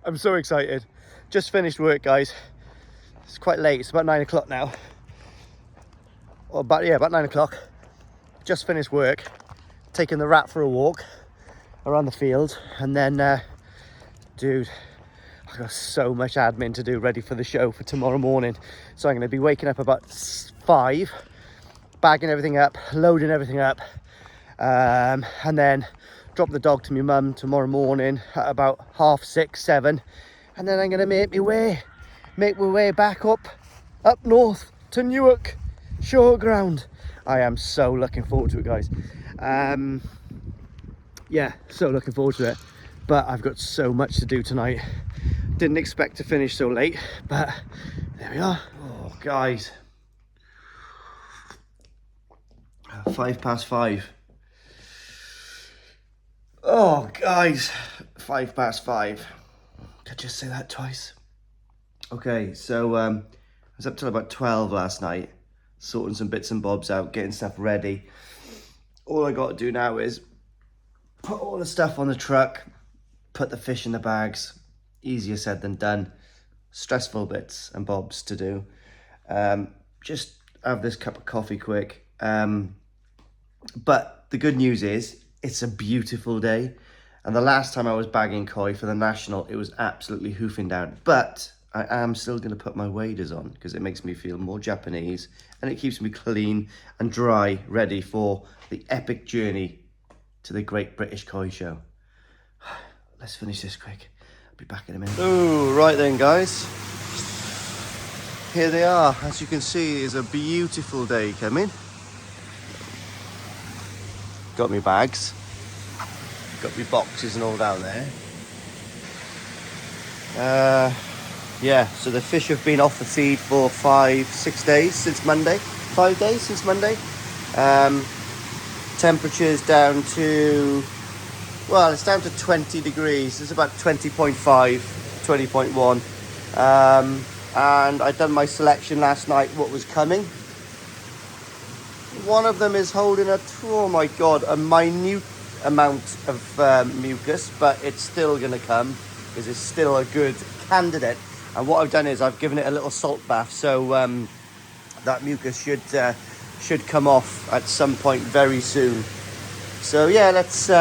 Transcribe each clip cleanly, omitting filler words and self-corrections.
I'm so excited. Just finished work, guys. It's quite late. It's about 9 o'clock now. Or about 9 o'clock. Just finished work. Taking the rat for a walk around the field. And then, dude, I've got so much admin to do ready for the show for tomorrow morning. So I'm going to be waking up about 5, bagging everything up, loading everything up. And then drop the dog to my mum tomorrow morning at about 6:30, 7. And then I'm going to make my way back up north to Newark Showground. I am so looking forward to it, guys. Yeah, so looking forward to it. But I've got so much to do tonight. Didn't expect to finish so late, but there we are. Oh, guys. 5:05. Oh, guys. 5:05. Did I just say that twice? Okay, so I was up till about 12 last night, sorting some bits and bobs out, getting stuff ready. All I got to do now is put all the stuff on the truck, put the fish in the bags. Easier said than done. Stressful bits and bobs to do. Just have this cup of coffee quick. But the good news is it's a beautiful day. And the last time I was bagging koi for the National, it was absolutely hoofing down. But I am still going to put my waders on because it makes me feel more Japanese and it keeps me clean and dry, ready for the epic journey to the Great British Koi Show. Let's finish this quick. I'll be back in a minute. Oh, right then, guys. Here they are. As you can see, it's a beautiful day coming. Got me bags. Got me boxes and all down there. Yeah, so the fish have been off the feed for 5-6 days since Monday. 5 days since Monday. Temperatures down to, well, it's down to 20 degrees. It's about 20.5, 20.1. And I'd done my selection last night, what was coming. One of them is holding a, oh my God, a minute amount of mucus, but it's still going to come because it's still a good candidate. And what I've done is I've given it a little salt bath, so that mucus should come off at some point very soon. So yeah, let's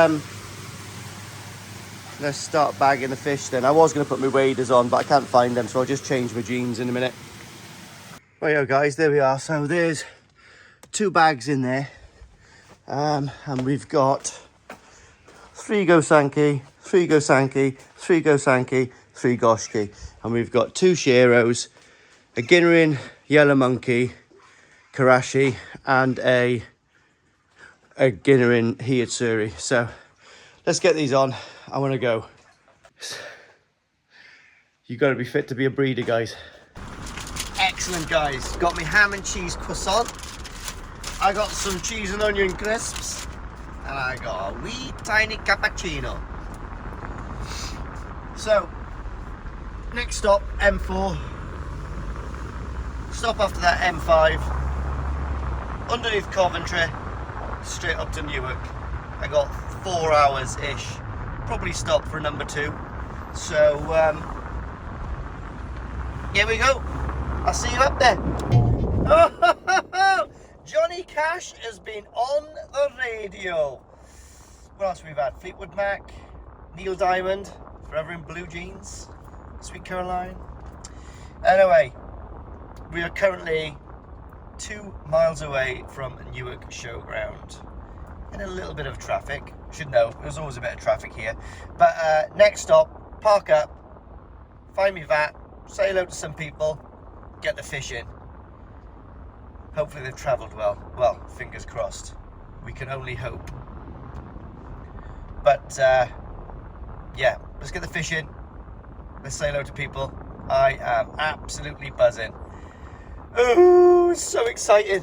start bagging the fish then. I was going to put my waders on, but I can't find them, so I'll just change my jeans in a minute. Right, guys, there we are. So there's 2 bags in there, and we've got 3 Gosanki, 3 Gosanki, 3 Gosanki, 3 Goshki, and we've got 2 Sheros, a Ginnerin Yellow Monkey Karashi, and a Ginnerin Hiyatsuri. So let's get these on. I want to go. You got to be fit to be a breeder, guys. Excellent, guys. Got me ham and cheese croissant. I got some cheese and onion crisps. And I got a wee tiny cappuccino. So, next stop, M4. Stop after that, M5. Underneath Coventry, straight up to Newark. I got 4 hours-ish. Probably stop for number 2. So, here we go. I'll see you up there. Oh, Johnny Cash has been on the radio. What else we've had? Fleetwood Mac, Neil Diamond, Forever in Blue Jeans, Sweet Caroline. Anyway, we are currently 2 miles away from Newark Showground. In a little bit of traffic. Should know, there's always a bit of traffic here. But next stop, park up, find me VAT, say hello to some people, get the fish in. Hopefully they've travelled well. Well, fingers crossed. We can only hope. But yeah, let's get the fish in. Let's say hello to people. I am absolutely buzzing. Oh, so excited.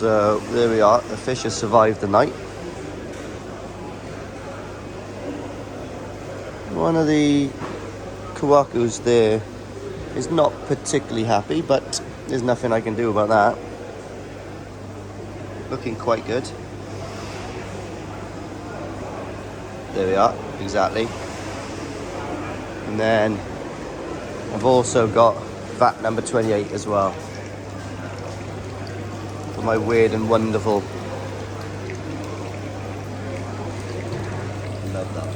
So there we are, the fish has survived the night. One of the kawakus there is not particularly happy, but there's nothing I can do about that. Looking quite good. There we are, exactly. And then I've also got vat number 28 as well. For my weird and wonderful. Love that.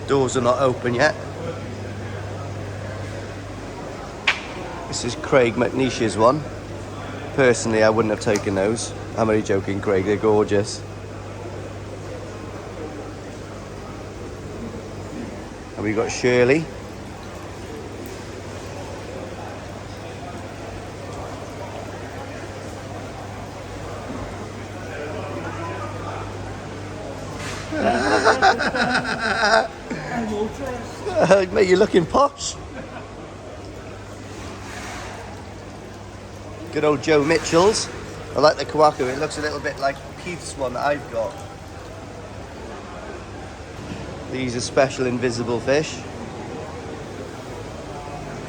Doors are not open yet. This is Craig McNeish's one. Personally, I wouldn't have taken those. I'm only joking, Craig, they're gorgeous. And we've got Shirley. Mate, you're looking posh. Good old Joe Mitchell's. I like the kawaku. It looks a little bit like Keith's one that I've got. These are special invisible fish.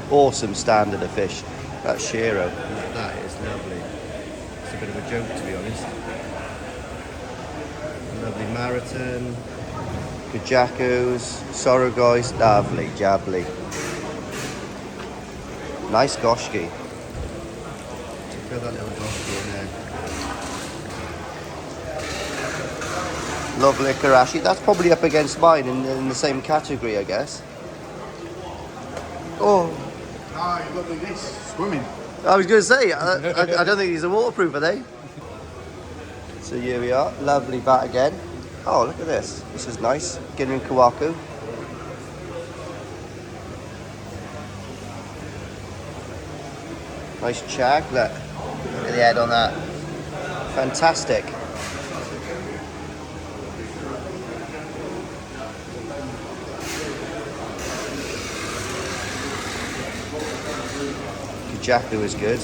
Awesome standard of fish. That's Shiro. That is lovely. It's a bit of a joke, to be honest. Lovely Marathon. Kajakus. Sorogois. Lovely. Jabbly. Nice Goshki. Feel that little Goshki in there. Lovely Karashi. That's probably up against mine in the same category, I guess. Oh. Ah, you got like this, swimming. I was going to say, I don't think these are waterproof, are they? So here we are. Lovely bat again. Oh, look at this. This is nice. Ginrin Kawaku. Nice chag. Look. Look at the head on that. Fantastic. Kajaku is good.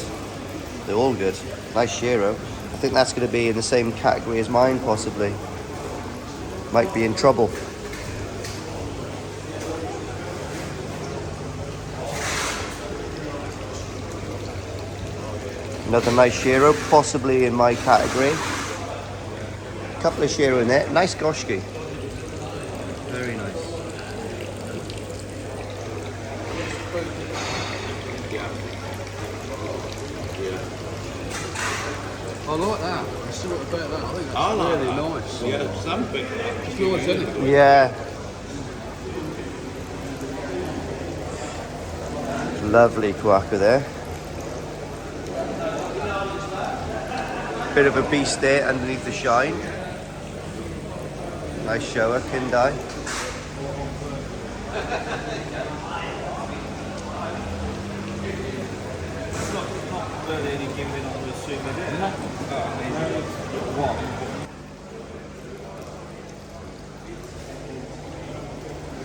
They're all good. Nice Shiro. I think that's going to be in the same category as mine, possibly. Might be in trouble. Another nice Shiro, possibly in my category. A couple of Shiro in there. Nice Goshki. Very nice. I like that. I saw it about that. I think that's like really that. nice. Yeah, something. It's nice, isn't it? Yeah. Lovely kawaku there. Bit of a beast there underneath the shine. Nice shower, Kindai.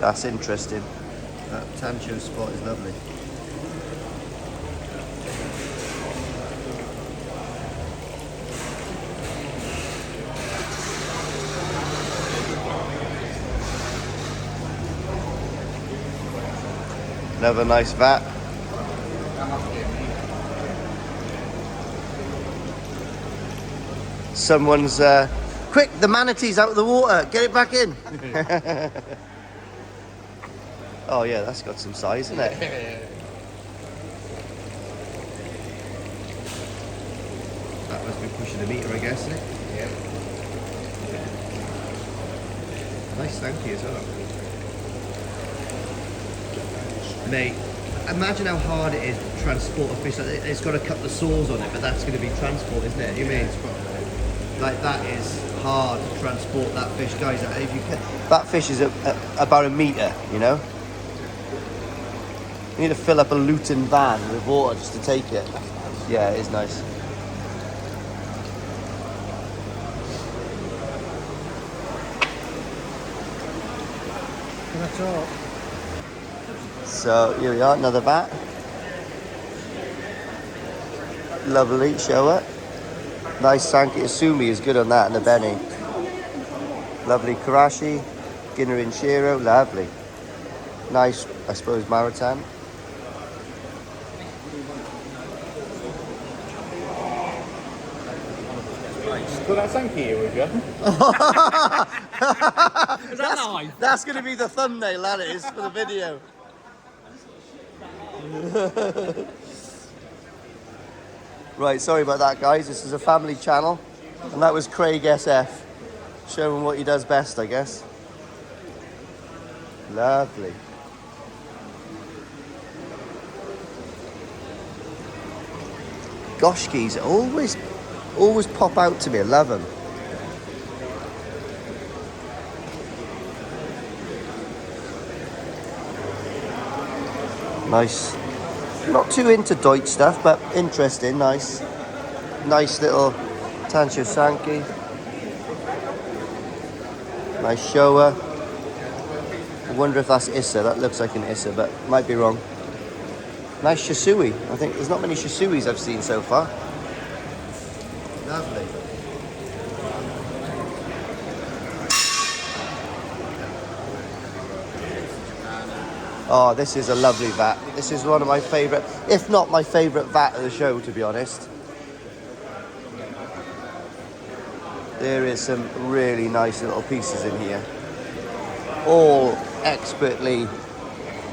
That's interesting. That Tancho spot is lovely. Another nice vat. Someone's quick, the manatee's out of the water, get it back in. Oh yeah, that's got some size, isn't it? That must be pushing a metre, I guess, isn't it? Yeah. Nice stanky as well. Mate, imagine how hard it is to transport a fish. It's got a couple of saws on it, but that's going to be transport, isn't it? You mean? Like, that is hard to transport that fish, guys. If you can, that fish is about a metre, you know? You need to fill up a Luton van with water just to take it. Yeah, it is nice. That's all. So here we are, another vat. Lovely shower. Nice Sanki Asumi is good on that, and the Benny. Lovely Karashi, Ginnerin Shiro, lovely. Nice, I suppose, Maritan. Put that Sankey here with you. Is that live? That's going to be the thumbnail, that is, for the video. Right, sorry about that, guys. This is a family channel, and that was Craig SF showing what he does best, I guess. Lovely. Goshkis always pop out to me. I love them. Nice. Not too into Deutsch stuff, but interesting. Nice. Nice little Tancho Sanki. Nice shower. I wonder if that's Issa. That looks like an Issa, but might be wrong. Nice Shisui. I think there's not many Shisuis I've seen so far. Lovely. Oh, this is a lovely vat. This is one of my favourite, if not my favourite vat of the show, to be honest. There is some really nice little pieces in here. All expertly.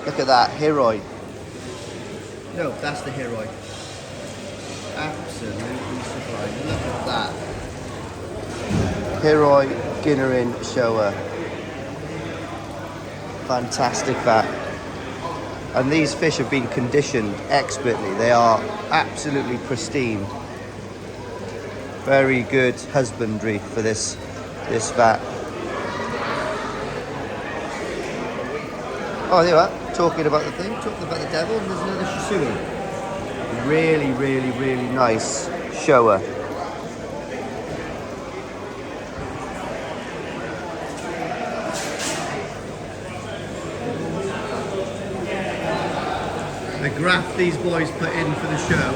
Look at that, Hiroi. No, that's the Hiroi. Absolutely sublime. Look at that. Hiroi Ginnerin Showa. Fantastic vat. And these fish have been conditioned expertly. They are absolutely pristine. Very good husbandry for this vat. Oh, there you are. Talking about the thing, talking about the devil, and there's another Shisui. Really, really, really nice shower. The graph these boys put in for the show.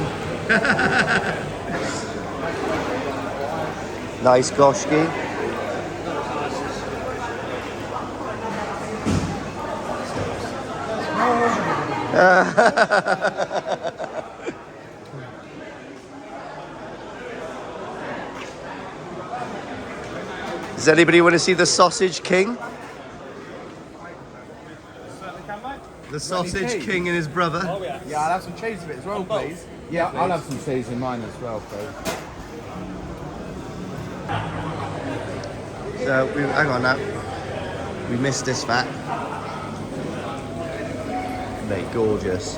Nice Goshki. Does anybody want to see the Sausage King? The Sausage King and his brother. Oh, yeah. Yeah, I'll have some cheese with it as well, please. Yeah, I'll have some cheese in mine as well, please. So, hang on now. We missed this vat. Mate, gorgeous.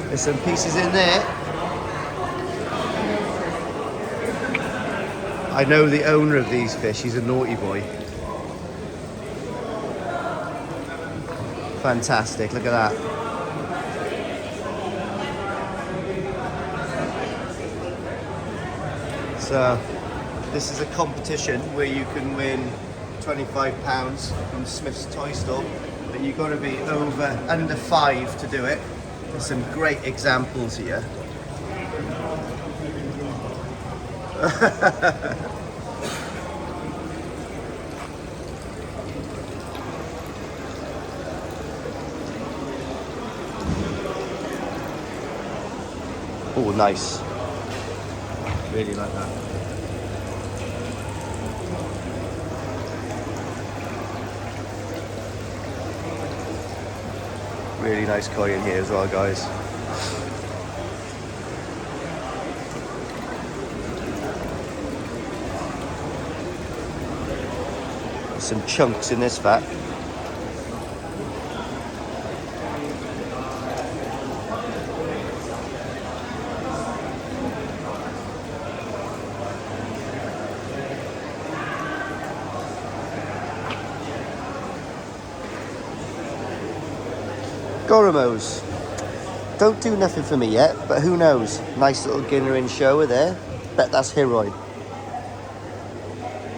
There's some pieces in there. I know the owner of these fish. He's a naughty boy. Fantastic, look at that. So, this is a competition where you can win £25 from Smith's Toy Store, but you've got to be under 5 to do it. There's some great examples here. Oh, nice. Really like that. Really nice koi in here as well, guys. There's some chunks in this vat. Goromos. Don't do nothing for me yet, but who knows? Nice little Ginnerin shower there. Bet that's Hiroi.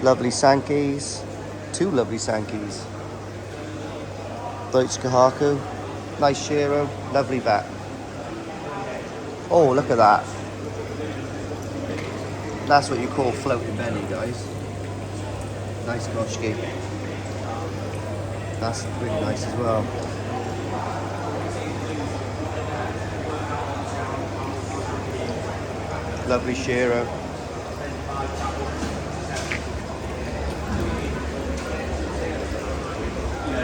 Lovely Sankis. Two lovely Sankeys. Deutsch Kahaku. Nice Shiro. Lovely bat. Oh, look at that. That's what you call floating belly, guys. Nice Goshki. That's really nice as well. Lovely Shiro.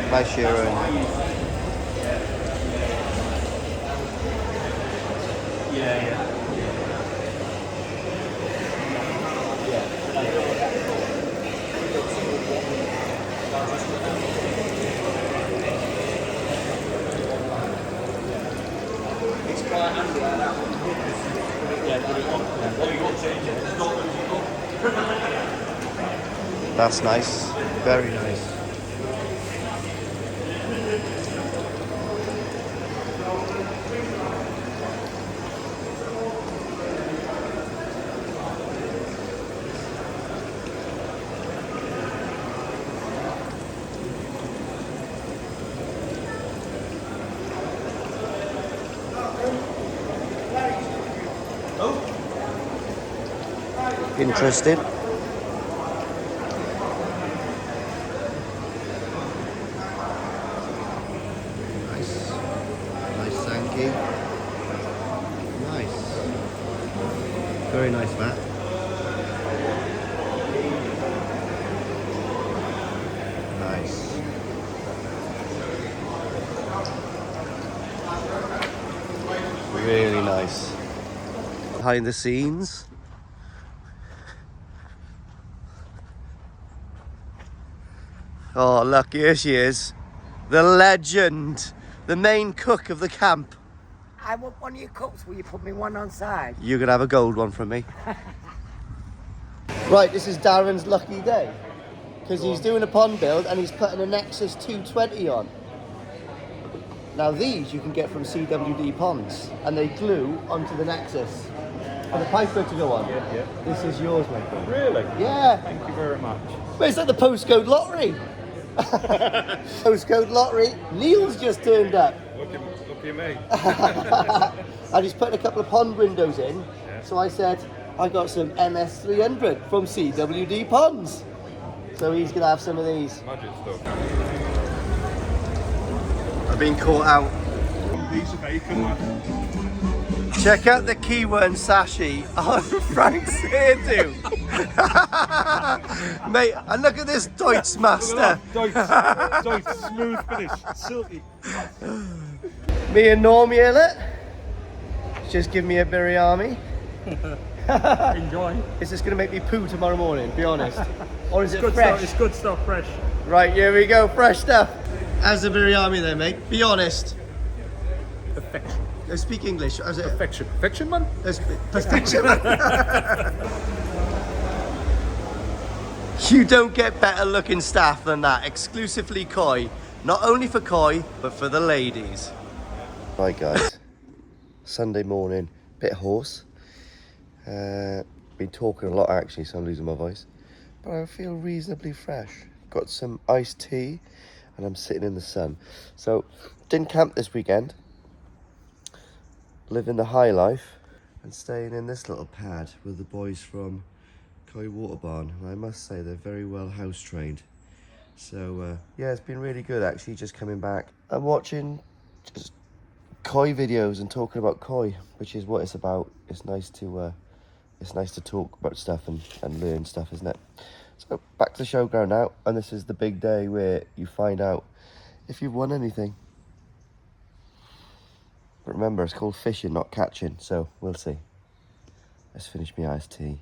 Nice Shiro. That's nice. Very nice. Interested? Nice. Nice Sankey. Nice. Very nice bat. Nice. Really nice. Behind the scenes. Oh, look, here she is. The legend. The main cook of the camp. I want one of your cups. Will you put me one on side? You're going to have a gold one from me. Right, this is Darren's lucky day. Because he's doing a pond build and he's putting a Nexus 220 on. Now these you can get from CWD Ponds. And they glue onto the Nexus. And the piper to go on. Yeah. This is yours, my friend. Really? Yeah. Thank you very much. Well, it's like the postcode lottery. Postcode lottery. Neil's just turned up. Look at me. And he's putting a couple of pond windows in. Yeah. So I said, I got some MS300 from CWD Ponds. So he's going to have some of these. Magic stuff. I've been caught out. Piece of bacon, lad. Check out the Kiwan Sashi on Frank's hairdo. Mate, and look at this Deutsch master. Deutsch, smooth finish, silky. Me and Norm Yellett. Just give me a biryani. Enjoy. Is this going to make me poo tomorrow morning, be honest? Or is it Good fresh? stuff, it's good stuff, fresh. Right, here we go, fresh stuff. How's the biryani then, mate? Be honest. Perfection. Speak English. How's it? Perfection. Perfection, man? Perfection. You don't get better looking staff than that. Exclusively Koi. Not only for Koi, but for the ladies. Right, guys. Sunday morning. Bit hoarse. Been talking a lot actually, so I'm losing my voice. But I feel reasonably fresh. Got some iced tea and I'm sitting in the sun. So, didn't camp this weekend. Living the high life and staying in this little pad with the boys from Koi Water Barn. And I must say they're very well house trained. So yeah, it's been really good actually, just coming back. I'm watching just Koi videos and talking about Koi, which is what it's about. It's nice to talk about stuff and learn stuff, isn't it? So back to the showground now, and this is the big day where you find out if you've won anything. But remember, it's called fishing, not catching, so we'll see. Let's finish my iced tea.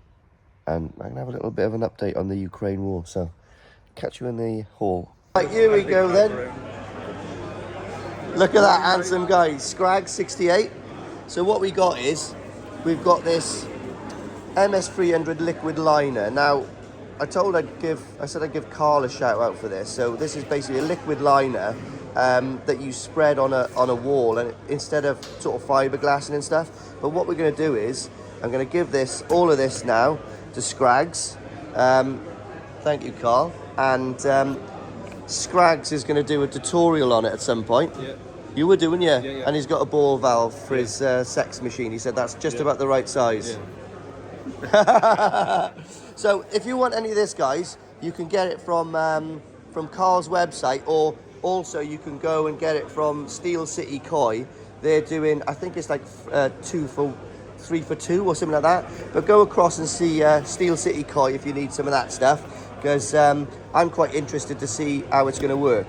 And I'm going to have a little bit of an update on the Ukraine war, so catch you in the hall. Right, here we go then. Look at that handsome guy, Scrag 68. So what we got is, we've got this MS300 liquid liner. Now, I said I'd give Carl a shout out for this. So this is basically a liquid liner that you spread on a wall, and instead of sort of fiberglassing and stuff. But what we're going to do is I'm going to give all of this now to Scrags Thank you, Carl. And Scrags is going to do a tutorial on it at some point. Yeah. You were doing, yeah? Yeah. And he's got a ball valve for his sex machine. He said that's just about the right size. Yeah. So if you want any of this, guys, you can get it from Carl's website, or also you can go and get it from Steel City Koi. They're doing, I think it's like 3 for 2 or something like that. But go across and see Steel City Koi if you need some of that stuff, because I'm quite interested to see how it's going to work.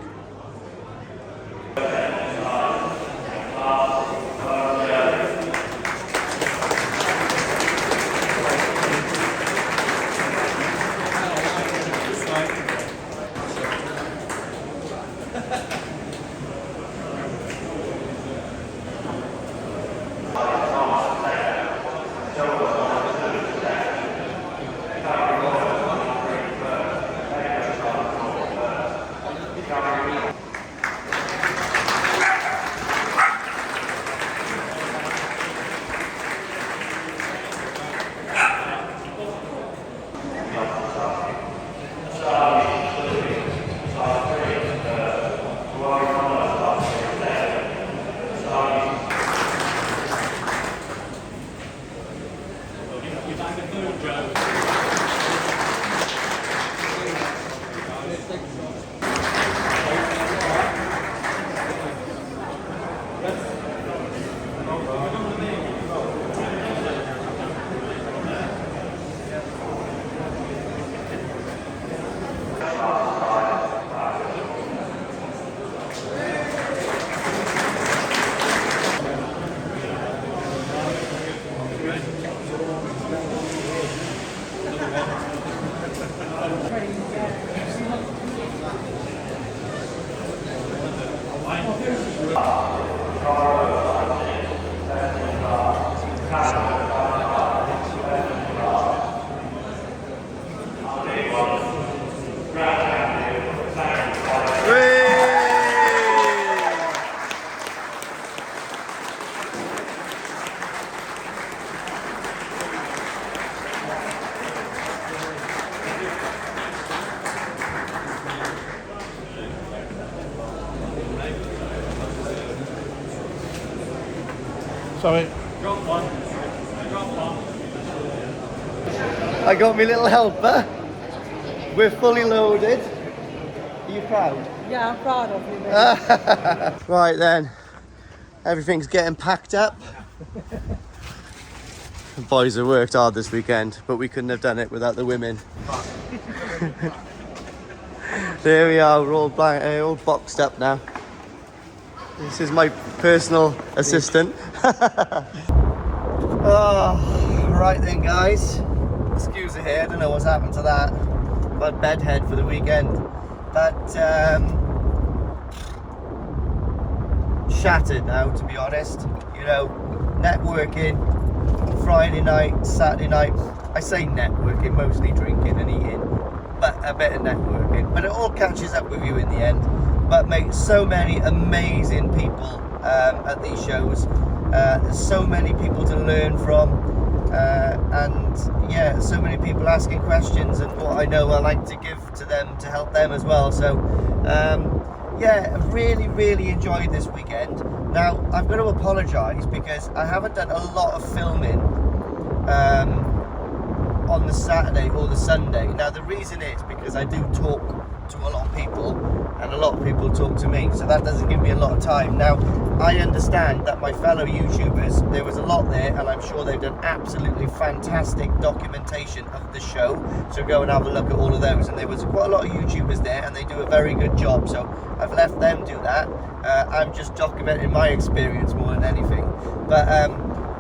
Sorry. I got my little helper. We're fully loaded. Are you proud? Yeah, I'm proud of you, baby. Right then, everything's getting packed up. The boys have worked hard this weekend, but we couldn't have done it without the women. There we are, we're all boxed up now. This is my personal assistant. Oh, right then, guys. Excuse the hair, I don't know what's happened to that. But bedhead for the weekend. But shattered now, to be honest. You know, networking, Friday night, Saturday night. I say networking, mostly drinking and eating, but a bit of networking. But it all catches up with you in the end. But mate, so many amazing people at these shows. There's so many people to learn from, and yeah, so many people asking questions, and what I know I like to give to them to help them as well. So yeah, I really enjoyed this weekend. Now I've got to apologise because I haven't done a lot of filming on the Saturday or the Sunday. Now the reason is because I do talk to a lot of people, and a lot of people talk to me, so that doesn't give me a lot of time. Now I understand that my fellow YouTubers, there was a lot there, and I'm sure they've done absolutely fantastic documentation of the show, so go and have a look at all of those. And there was quite a lot of YouTubers there, and they do a very good job, so I've left them do that. I'm just documenting my experience more than anything. But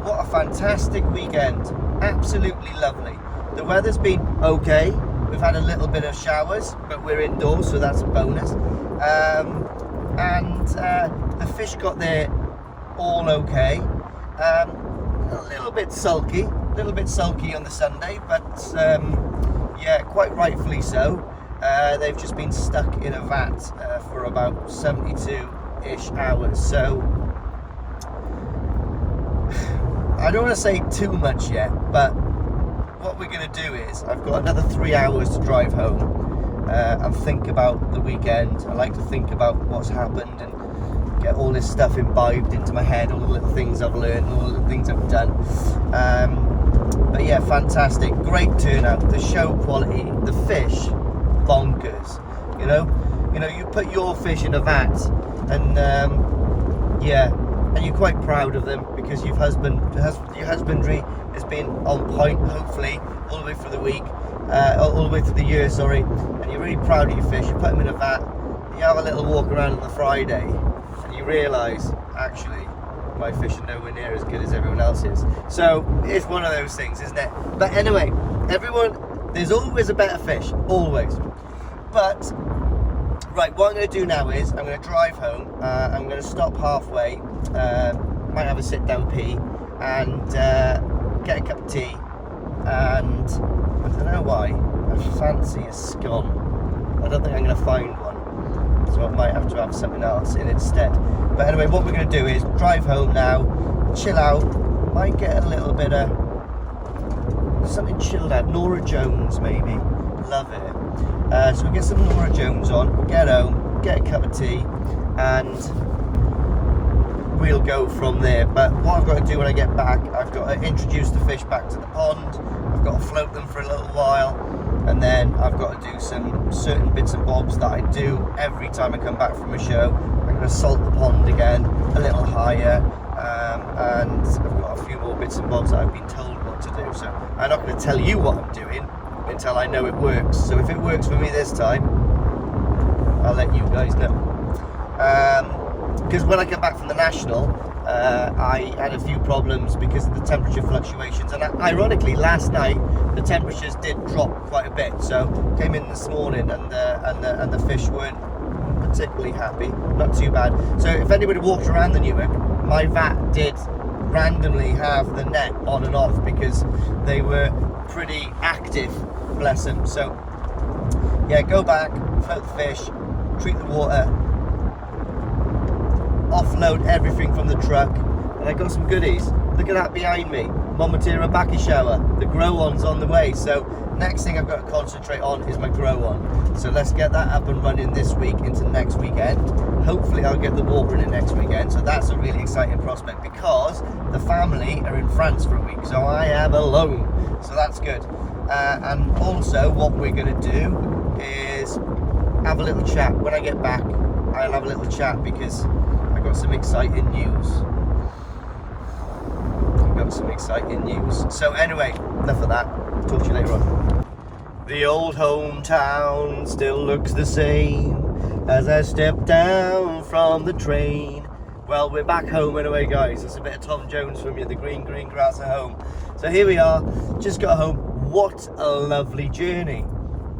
what a fantastic weekend, absolutely lovely. The weather's been okay. We've had a little bit of showers, but we're indoors, so that's a bonus. And the fish got there all okay. A little bit sulky on the Sunday, but yeah, quite rightfully so. They've just been stuck in a vat for about 72-ish hours. So I don't want to say too much yet, but what we're going to do is I've got another 3 hours to drive home, and think about the weekend. I like to think about what's happened and get all this stuff imbibed into my head, all the little things I've learned, all the little things I've done. But yeah, fantastic, great turnout, the show quality, the fish, bonkers. You know, you put your fish in a vat, and yeah, and you're quite proud of them because your husbandry has been on point, hopefully, all the way through the week, all the way through the year, sorry, and you're really proud of your fish. You put them in a vat, you have a little walk around on the Friday, and you realise, actually, my fish are nowhere near as good as everyone else's. So it's one of those things, isn't it? But anyway, everyone, there's always a better fish, always. But right, what I'm going to do now is I'm going to drive home. I'm going to stop halfway, might have a sit down pee, and get a cup of tea. And I don't know why, I fancy a scone. I don't think I'm going to find one, so I might have to have something else in instead. But anyway, what we're going to do is drive home now, chill out, might get a little bit of something chilled out, Nora Jones maybe, love it. So we'll get some Nora Jones on, we'll get home, get a cup of tea, and we'll go from there. But what I've got to do when I get back, I've got to introduce the fish back to the pond, I've got to float them for a little while, and then I've got to do some certain bits and bobs that I do every time I come back from a show. I'm going to salt the pond again, a little higher, and I've got a few more bits and bobs that I've been told what to do. So I'm not going to tell you what I'm doing until I know it works. So if it works for me this time, I'll let you guys know. Because when I came back from the National, I had a few problems because of the temperature fluctuations, and ironically last night the temperatures did drop quite a bit. So came in this morning and the fish weren't particularly happy, not too bad. So if anybody walked around the Newark, my vat did randomly have the net on and off because they were pretty active, bless them. So yeah, go back, float the fish, treat the water, offload everything from the truck, and I got some goodies. Look at that behind me, Momotira Baki shower. The grow on's on the way. So next thing I've got to concentrate on is my grow on. So let's get that up and running this week into next weekend. Hopefully I'll get the water in it next weekend. So that's a really exciting prospect because the family are in France for a week, so I am alone. So that's good. And also what we're going to do is have a little chat. When I get back, I'll have a little chat because I've got some exciting news. So anyway, enough of that. Talk to you later on. The old hometown still looks the same as I step down from the train. Well, we're back home anyway, guys. It's a bit of Tom Jones from you, the green grass at home. So here we are, just got home. What a lovely journey.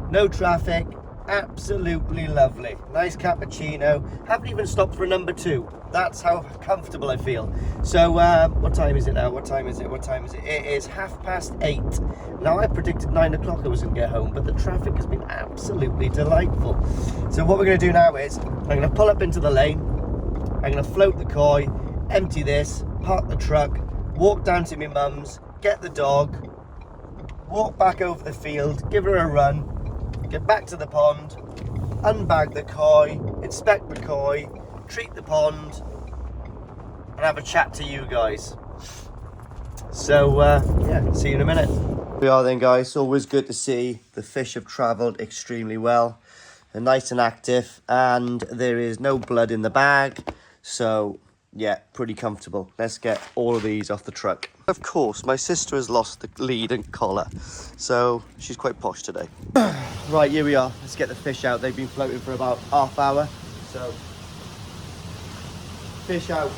No traffic, absolutely lovely. Nice cappuccino. Haven't even stopped for a number 2. That's how comfortable I feel. So what time is it now? What time is it? It is 8:30. Now I predicted 9 o'clock I was going to get home, but the traffic has been absolutely delightful. So what we're going to do now is I'm going to pull up into the lane, I'm going to float the koi, empty this, park the truck, walk down to my mum's, get the dog, walk back over the field, give her a run, get back to the pond, unbag the koi, inspect the koi, treat the pond, and have a chat to you guys. So yeah, see you in a minute. Here we are then, guys. Always good to see the fish have travelled extremely well. They're nice and active, and there is no blood in the bag. So yeah, pretty comfortable. Let's get all of these off the truck. Of course, my sister has lost the lead and collar, so she's quite posh today. Right, here we are. Let's get the fish out. They've been floating for about half hour. So fish out.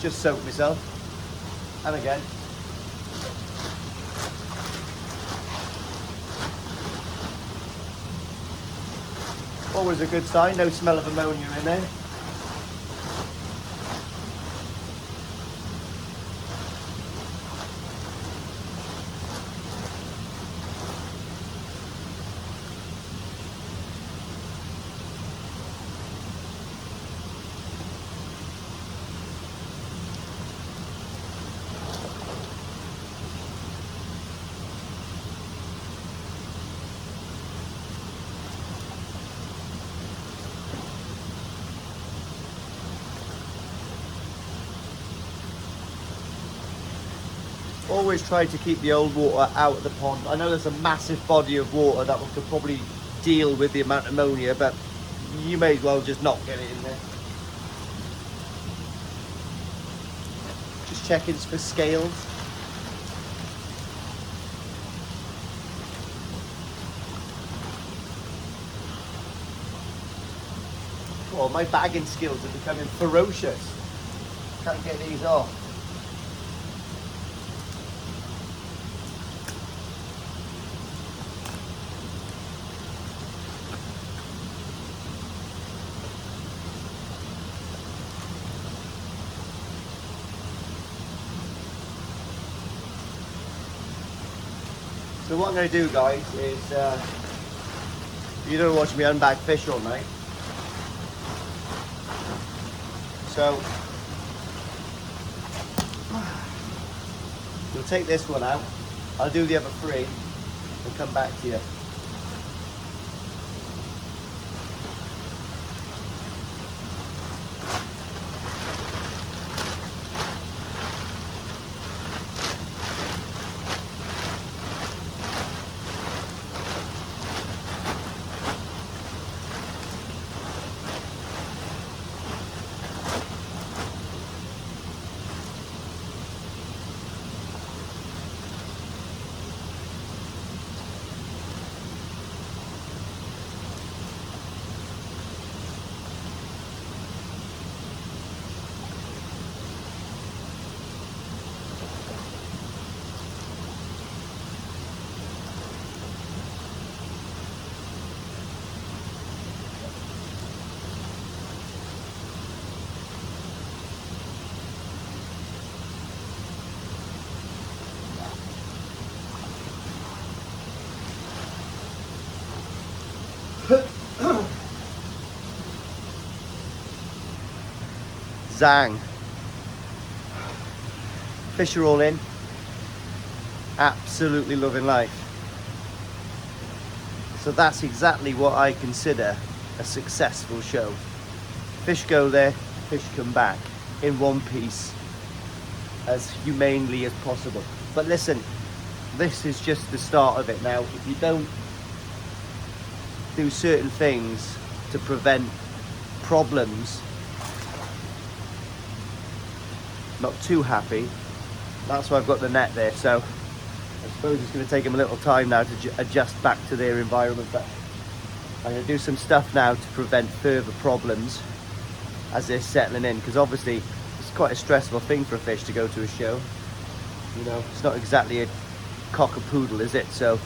just soaked myself. And again. Always a good sign, no smell of ammonia in there. Always try to keep the old water out of the pond. I know there's a massive body of water that could probably deal with the amount of ammonia, but you may as well just not get it in there. Just checking for scales. Oh, my bagging skills are becoming ferocious. Can't get these off. So what I'm going to do, guys, is you don't watch me unbag fish all night. So you'll take this one out. I'll do the other three and come back to you. Zang. Fish are all in. Absolutely loving life. So that's exactly what I consider a successful show. Fish go there, fish come back in one piece as humanely as possible. But listen, this is just the start of it now. If you don't do certain things to prevent problems, not too happy. That's why I've got the net there. So I suppose it's going to take them a little time now to adjust back to their environment, but I'm going to do some stuff now to prevent further problems as they're settling in, because obviously it's quite a stressful thing for a fish to go to a show. You know, it's not exactly a cock-a-poodle, is it? So,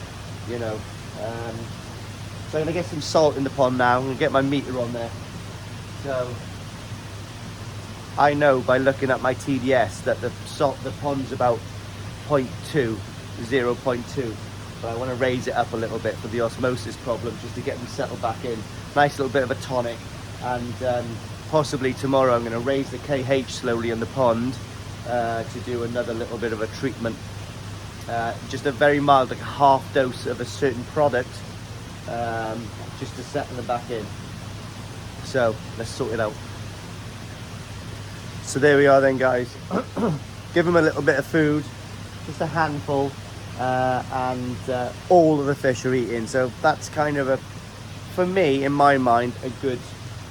you know, so I'm going to get some salt in the pond now. I'm going to get my meter on there. So I know by looking at my TDS that the pond's about 0.2, 0.2. But I want to raise it up a little bit for the osmosis problem, just to get them settled back in. Nice little bit of a tonic. And possibly tomorrow I'm going to raise the KH slowly in the pond to do another little bit of a treatment. Just a very mild, like a half dose of a certain product, just to settle them back in. So let's sort it out. So there we are then, guys. Give them a little bit of food, just a handful, and all of the fish are eating. So that's kind of for me, in my mind, a good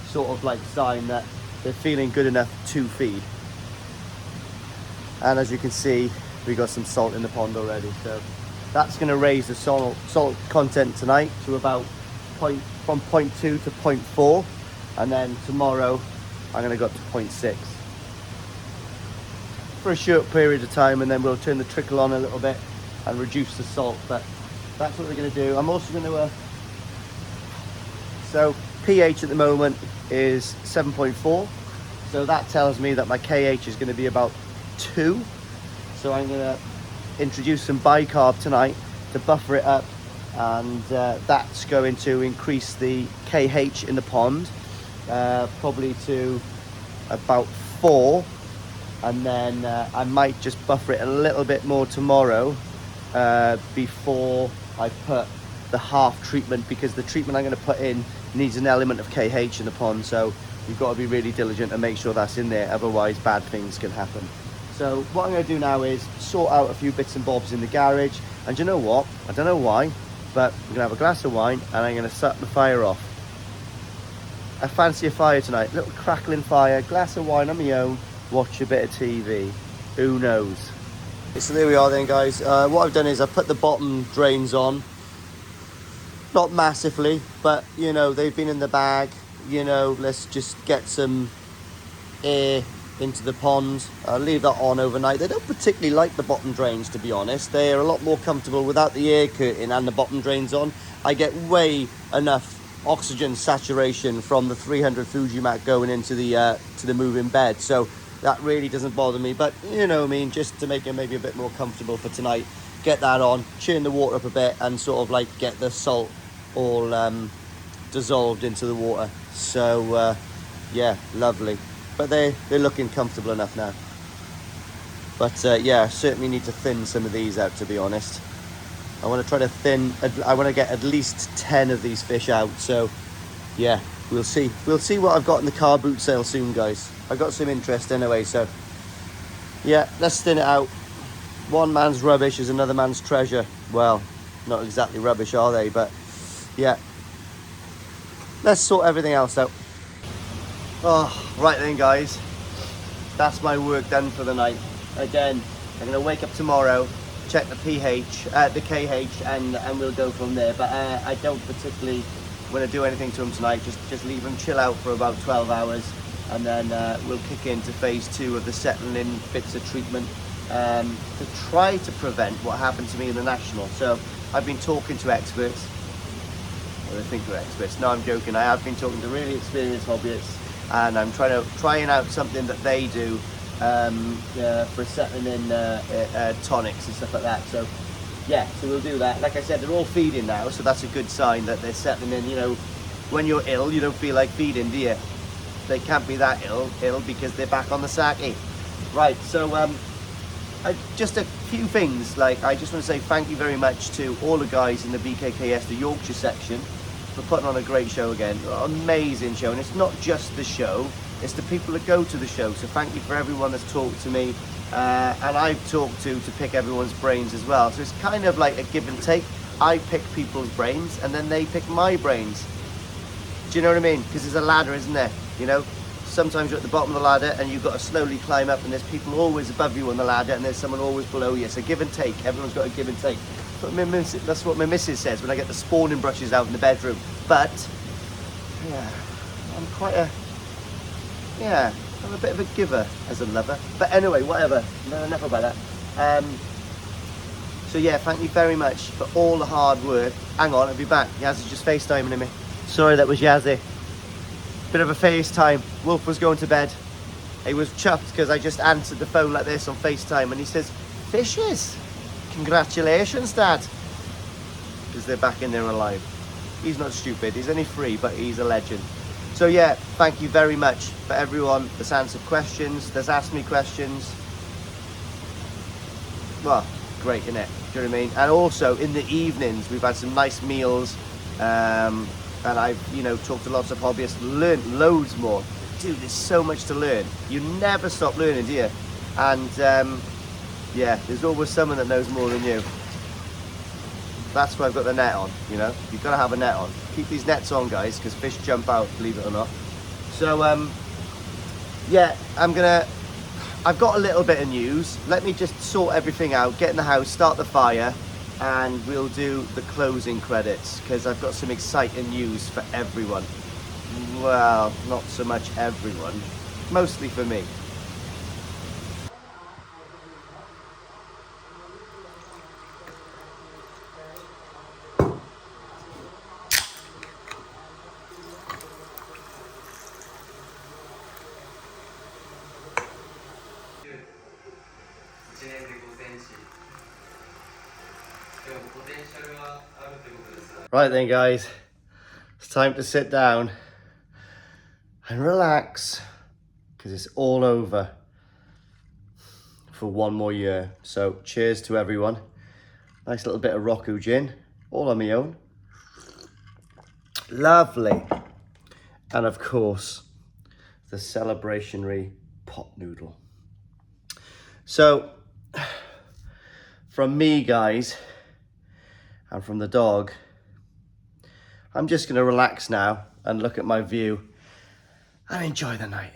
sort of like sign that they're feeling good enough to feed. And as you can see, we got some salt in the pond already. So that's going to raise the salt content tonight to about from 0.2 to 0.4, and then tomorrow I'm going to go up to 0.6. for a short period of time, and then we'll turn the trickle on a little bit and reduce the salt. But that's what we're going to do. I'm also going to so pH at the moment is 7.4, so that tells me that my KH is going to be about 2. So I'm going to introduce some bicarb tonight to buffer it up, and that's going to increase the KH in the pond probably to about 4, and then I might just buffer it a little bit more tomorrow before I put the half treatment, because the treatment I'm going to put in needs an element of KH in the pond, so you've got to be really diligent and make sure that's in there, otherwise bad things can happen. So what I'm going to do now is sort out a few bits and bobs in the garage, and you know what, I don't know why, but we're going to have a glass of wine and I'm going to set the fire off. I fancy a fire tonight, little crackling fire, glass of wine on my own, watch a bit of TV, who knows. So there we are then, guys. What I've done is I've put the bottom drains on, not massively, but you know, they've been in the bag, you know, let's just get some air into the pond. I'll leave that on overnight. They don't particularly like the bottom drains, to be honest. They're a lot more comfortable without the air curtain and the bottom drains on. I get way enough oxygen saturation from the 300 Fujimax going into the to the moving bed, so that really doesn't bother me. But you know what I mean, just to make it maybe a bit more comfortable for tonight, get that on, churn the water up a bit, and sort of like get the salt all dissolved into the water. So yeah, lovely. But they're looking comfortable enough now. But yeah, I certainly need to thin some of these out, to be honest. I want to try to I want to get at least 10 of these fish out. So yeah, we'll see what I've got in the car boot sale soon, guys. I got some interest anyway, so yeah, let's thin it out. One man's rubbish is another man's treasure. Well, not exactly rubbish, are they? But yeah, let's sort everything else out. Oh, right then, guys, that's my work done for the night. Again, I'm gonna wake up tomorrow, check the pH, the KH, and we'll go from there. But I don't particularly want to do anything to them tonight. Just leave them chill out for about 12 hours, and then we'll kick into phase 2 of the settling in bits of treatment to try to prevent what happened to me in the National. So I've been talking to experts. Well, I think they're experts. No, I'm joking. I have been talking to really experienced hobbyists, and I'm trying out something that they do for settling in tonics and stuff like that. So yeah, so we'll do that. Like I said, they're all feeding now, so that's a good sign that they're settling in. You know, when you're ill, you don't feel like feeding, do you? They can't be that ill because they're back on the sake. Right, so just a few things. Like, I just want to say thank you very much to all the guys in the BKKS, the Yorkshire section, for putting on a great show again. Amazing show, and it's not just the show, it's the people that go to the show. So thank you for everyone that's talked to me, and I've talked to pick everyone's brains as well. So it's kind of like a give and take. I pick people's brains, and then they pick my brains. Do you know what I mean? Because there's a ladder, isn't there? You know, sometimes you're at the bottom of the ladder and you've got to slowly climb up, and there's people always above you on the ladder and there's someone always below you. So give and take. Everyone's got to give and take. That's what my missus says when I get the spawning brushes out in the bedroom. But yeah, I'm a bit of a giver as a lover. But anyway, whatever. No, enough about that. So yeah, thank you very much for all the hard work. Hang on, I'll be back. Yaz is just FaceTiming me. Sorry, that was Yazzie. Bit of a FaceTime. Wolf was going to bed. He was chuffed because I just answered the phone like this on FaceTime, and he says, "Fishes, congratulations, Dad," because they're back in there alive. He's not stupid. He's only 3, but he's a legend. So yeah, thank you very much for everyone that's answered questions, that's asked me questions. Well, great, isn't it? Do you know what I mean? And also in the evenings, we've had some nice meals. And I've, you know, talked to lots of hobbyists, learned loads more. Dude, there's so much to learn. You never stop learning, do you? And yeah, there's always someone that knows more than you. That's why I've got the net on, you know? You've got to have a net on. Keep these nets on, guys, because fish jump out, believe it or not. So, yeah, I've got a little bit of news. Let me just sort everything out, get in the house, start the fire, and we'll do the closing credits, because I've got some exciting news for everyone. Well, not so much everyone, mostly for me. Right then, guys, it's time to sit down and relax because it's all over for one more year. So cheers to everyone. Nice little bit of Roku gin, all on my own. Lovely. And of course, the celebrationary pot noodle. So from me, guys, and from the dog, I'm just going to relax now and look at my view and enjoy the night.